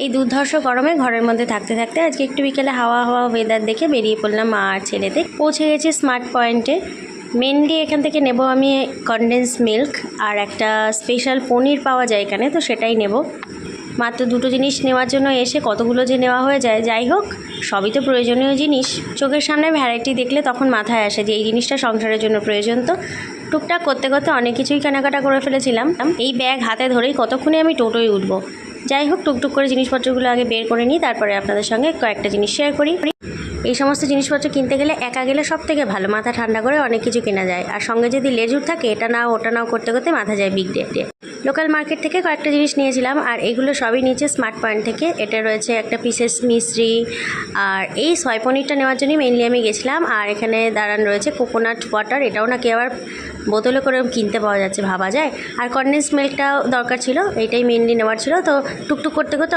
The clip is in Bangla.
এই দুর্ধর্ষ গরমে ঘরের মধ্যে থাকতে থাকতে আজকে একটু বিকেলে হাওয়া হাওয়া ওয়েদার দেখে বেরিয়ে পড়লাম মা আর ছেলেতে। পৌঁছে গেছি স্মার্ট পয়েন্টে। মেনলি এখান থেকে নেব আমি কনডেন্স মিল্ক আর একটা স্পেশাল পনির পাওয়া যায় এখানে, তো সেটাই নেব। মাত্র দুটো জিনিস নেওয়ার জন্য এসে কতগুলো যে নেওয়া হয়ে যায়, যাই হোক সবই তো প্রয়োজনীয় জিনিস। চোখের সামনে ভ্যারাইটি দেখলে তখন মাথায় আসে যে এই জিনিসটা সংসারের জন্য প্রয়োজন। তো টুকটাক করতে করতে অনেক কিছুই কেনাকাটা করে ফেলেছিলাম। এই ব্যাগ হাতে ধরেই কতক্ষণে আমি টোটোয় উঠবো। যাই হোক টুকটুক করে জিনিসপত্রগুলো আগে বের করে নিই, তারপরে আপনাদের সঙ্গে কয়েকটা জিনিস শেয়ার করি। এই সমস্ত জিনিসপত্র কিনতে গেলে একা গেলে সব থেকে ভালো, মাথা ঠান্ডা করে অনেক কিছু কেনা যায়। আর সঙ্গে যদি লেজুর থাকে এটা নাও ওটা নাও করতে করতে মাথা যায় বিগ ডে। লোকাল মার্কেট থেকে কয়েকটা জিনিস নিয়েছিলাম আর এগুলো সবই নিচে স্মার্ট পয়েন্ট থেকে। এটা রয়েছে একটা পিসেস মিশ্রি, আর এই সয় পনিরটা নেওয়ার জন্যই মেনলি আমি গেছিলাম। আর এখানে দাঁড়ান রয়েছে কোকোনাট ওয়াটার, এটাও নাকি আবার বোতলে করে কিনতে পাওয়া যাচ্ছে, ভাবা যায়। আর কনডেন্স মিল্কটাও দরকার ছিল, এইটাই মেনলি নেওয়ার ছিল। তো টুকটুক করতে করতে